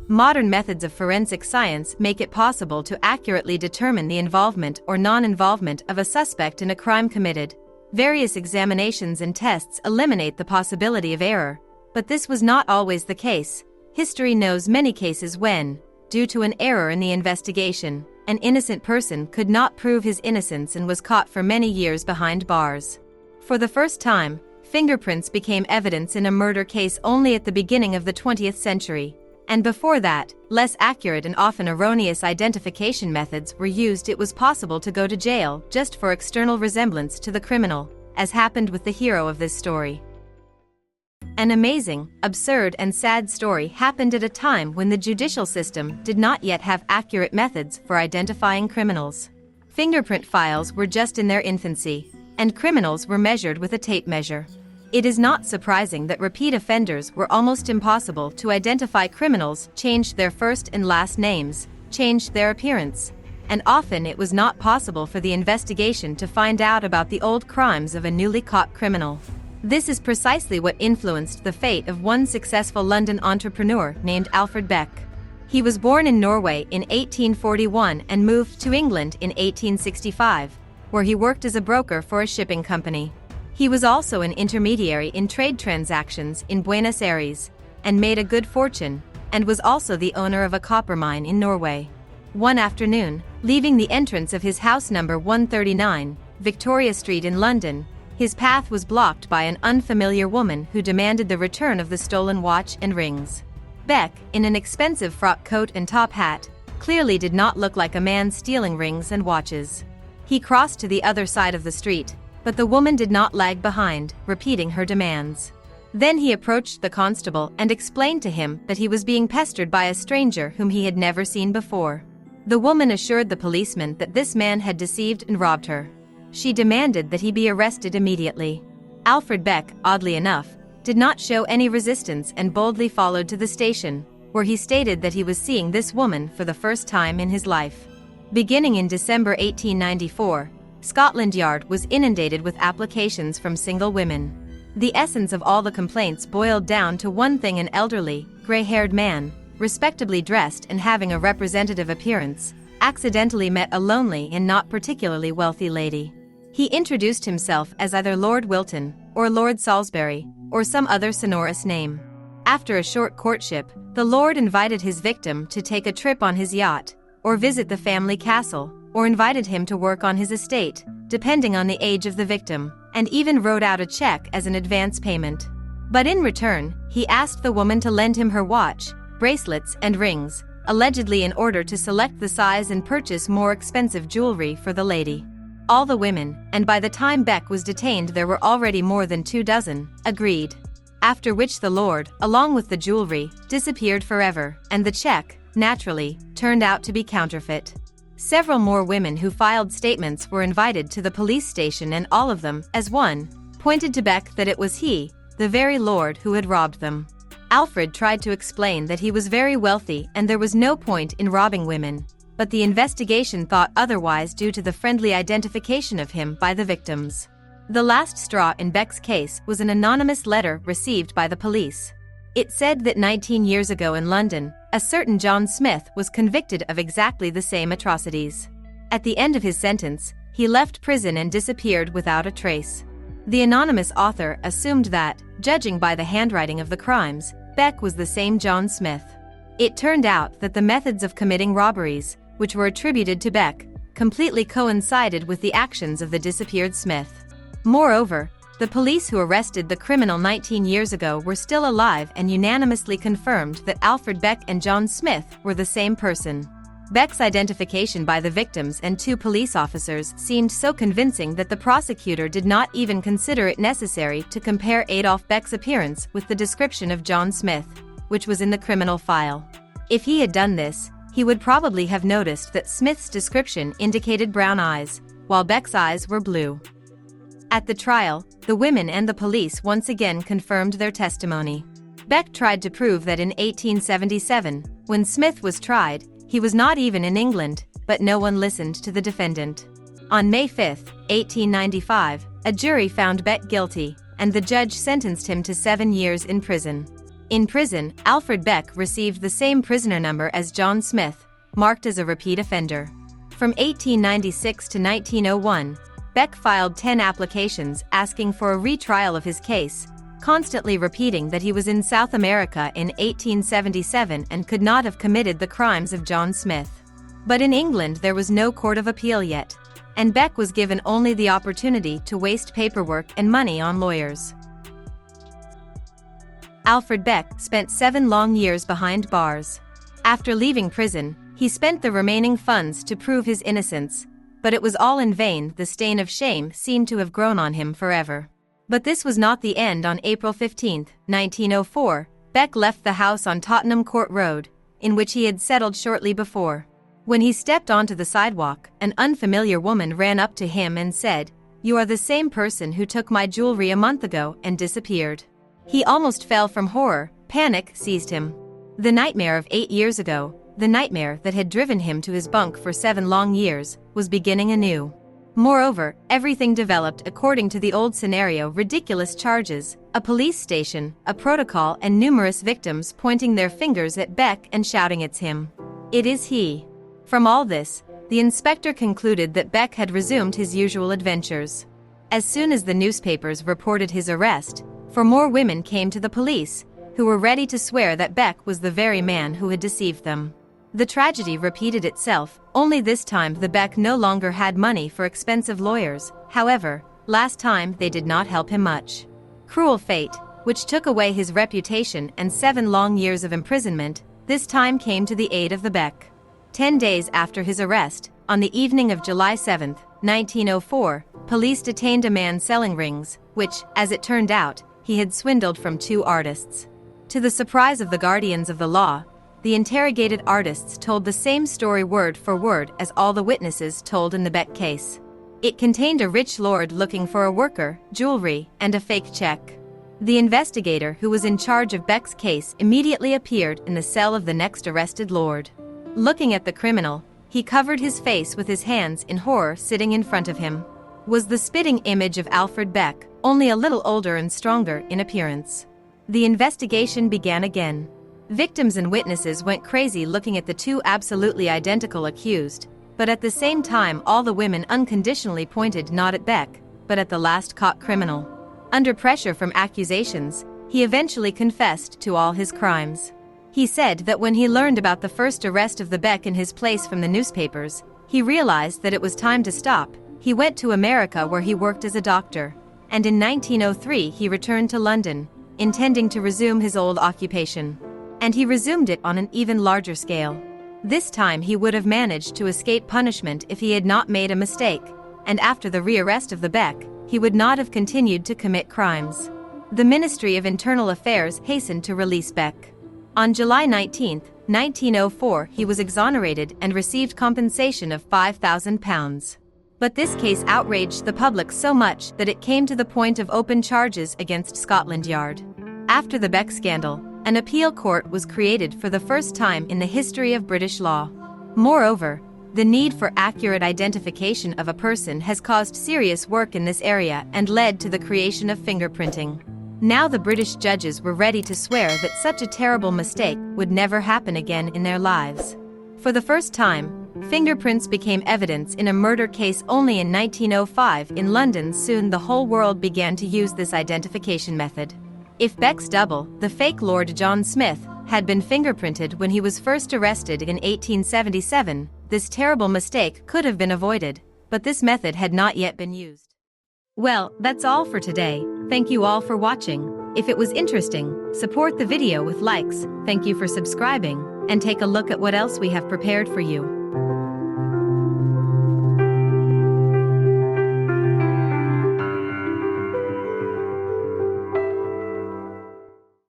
Modern methods of forensic science make it possible to accurately determine the involvement or non-involvement of a suspect in a crime committed. Various examinations and tests eliminate the possibility of error, but this was not always the case. History knows many cases when, due to an error in the investigation, an innocent person could not prove his innocence and was caught for many years behind bars. For the first time, fingerprints became evidence in a murder case only at the beginning of the 20th century, and before that, less accurate and often erroneous identification methods were used. It was possible to go to jail just for external resemblance to the criminal, as happened with the hero of this story. An amazing, absurd and sad story happened at a time when the judicial system did not yet have accurate methods for identifying criminals. Fingerprint files were just in their infancy, and criminals were measured with a tape measure. It is not surprising that repeat offenders were almost impossible to identify. Criminals changed their first and last names, changed their appearance, and often it was not possible for the investigation to find out about the old crimes of a newly caught criminal. This is precisely what influenced the fate of one successful London entrepreneur named Alfred Beck. He was born in Norway in 1841 and moved to England in 1865, where he worked as a broker for a shipping company. He was also an intermediary in trade transactions in Buenos Aires, and made a good fortune, and was also the owner of a copper mine in Norway. One afternoon, leaving the entrance of his house number 139, Victoria Street in London, his path was blocked by an unfamiliar woman who demanded the return of the stolen watch and rings. Beck, in an expensive frock coat and top hat, clearly did not look like a man stealing rings and watches. He crossed to the other side of the street, but the woman did not lag behind, repeating her demands. Then he approached the constable and explained to him that he was being pestered by a stranger whom he had never seen before. The woman assured the policeman that this man had deceived and robbed her. She demanded that he be arrested immediately. Alfred Beck, oddly enough, did not show any resistance and boldly followed to the station, where he stated that he was seeing this woman for the first time in his life. Beginning in December 1894, Scotland Yard was inundated with applications from single women. The essence of all the complaints boiled down to one thing: an elderly, gray-haired man, respectably dressed and having a representative appearance, accidentally met a lonely and not particularly wealthy lady. He introduced himself as either Lord Wilton, or Lord Salisbury, or some other sonorous name. After a short courtship, the Lord invited his victim to take a trip on his yacht, or visit the family castle, or invited him to work on his estate, depending on the age of the victim, and even wrote out a check as an advance payment. But in return, he asked the woman to lend him her watch, bracelets and rings, allegedly in order to select the size and purchase more expensive jewelry for the lady. All the women, and by the time Beck was detained there were already more than 24, agreed. After which the Lord, along with the jewelry, disappeared forever, and the check, naturally, turned out to be counterfeit. Several more women who filed statements were invited to the police station, and all of them, as one, pointed to Beck that it was he, the very Lord, who had robbed them. Alfred tried to explain that he was very wealthy and there was no point in robbing women, but the investigation thought otherwise due to the friendly identification of him by the victims. The last straw in Beck's case was an anonymous letter received by the police. It said that 19 years ago in London, a certain John Smith was convicted of exactly the same atrocities. At the end of his sentence, he left prison and disappeared without a trace. The anonymous author assumed that, judging by the handwriting of the crimes, Beck was the same John Smith. It turned out that the methods of committing robberies, which were attributed to Beck, completely coincided with the actions of the disappeared Smith. Moreover, the police who arrested the criminal 19 years ago were still alive and unanimously confirmed that Alfred Beck and John Smith were the same person. Beck's identification by the victims and 2 police officers seemed so convincing that the prosecutor did not even consider it necessary to compare Adolf Beck's appearance with the description of John Smith, which was in the criminal file. If he had done this, he would probably have noticed that Smith's description indicated brown eyes, while Beck's eyes were blue. At the trial, the women and the police once again confirmed their testimony. Beck tried to prove that in 1877, when Smith was tried, he was not even in England, but no one listened to the defendant. On May 5, 1895, a jury found Beck guilty, and the judge sentenced him to 7 years in prison. In prison, Alfred Beck received the same prisoner number as John Smith, marked as a repeat offender. From 1896 to 1901, Beck filed 10 applications asking for a retrial of his case, constantly repeating that he was in South America in 1877 and could not have committed the crimes of John Smith. But in England there was no court of appeal yet, and Beck was given only the opportunity to waste paperwork and money on lawyers. Alfred Beck spent 7 long years behind bars. After leaving prison, he spent the remaining funds to prove his innocence, but it was all in vain. The stain of shame seemed to have grown on him forever. But this was not the end. On April 15, 1904, Beck left the house on Tottenham Court Road, in which he had settled shortly before. When he stepped onto the sidewalk, an unfamiliar woman ran up to him and said, "You are the same person who took my jewelry a month ago," and disappeared. He almost fell from horror. Panic seized him. The nightmare of 8 years ago, the nightmare that had driven him to his bunk for 7 long years, was beginning anew. Moreover, everything developed according to the old scenario: ridiculous charges, a police station, a protocol, and numerous victims pointing their fingers at Beck and shouting, "It's him. It is he." From all this, the inspector concluded that Beck had resumed his usual adventures. As soon as the newspapers reported his arrest, 4 more women came to the police, who were ready to swear that Beck was the very man who had deceived them. The tragedy repeated itself, only this time the Beck no longer had money for expensive lawyers. However, last time they did not help him much. Cruel fate, which took away his reputation and 7 long years of imprisonment, this time came to the aid of the Beck. 10 days after his arrest, on the evening of July 7, 1904, police detained a man selling rings, which, as it turned out, he had swindled from 2 artists. To the surprise of the guardians of the law, the interrogated artists told the same story word for word as all the witnesses told in the Beck case. It contained a rich lord looking for a worker, jewelry, and a fake check. The investigator who was in charge of Beck's case immediately appeared in the cell of the next arrested lord. Looking at the criminal, he covered his face with his hands in horror. Sitting in front of him was the spitting image of Alfred Beck, only a little older and stronger in appearance. The investigation began again. Victims and witnesses went crazy looking at the 2 absolutely identical accused, but at the same time all the women unconditionally pointed not at Beck, but at the last caught criminal. Under pressure from accusations, he eventually confessed to all his crimes. He said that when he learned about the first arrest of the Beck in his place from the newspapers, he realized that it was time to stop. He went to America where he worked as a doctor, and in 1903 he returned to London, intending to resume his old occupation. And he resumed it on an even larger scale. This time he would have managed to escape punishment if he had not made a mistake, and after the rearrest of the Beck, he would not have continued to commit crimes. The Ministry of Internal Affairs hastened to release Beck. On July 19, 1904, he was exonerated and received compensation of £5,000. But this case outraged the public so much that it came to the point of open charges against Scotland Yard. After the Beck scandal, an appeal court was created for the first time in the history of British law. Moreover, the need for accurate identification of a person has caused serious work in this area and led to the creation of fingerprinting. Now the British judges were ready to swear that such a terrible mistake would never happen again in their lives. For the first time, fingerprints became evidence in a murder case only in 1905 in London. Soon the whole world began to use this identification method. If Beck's double, the fake Lord John Smith, had been fingerprinted when he was first arrested in 1877, this terrible mistake could have been avoided, but this method had not yet been used. Well, that's all for today. Thank you all for watching. If it was interesting, support the video with likes. Thank you for subscribing, and take a look at what else we have prepared for you.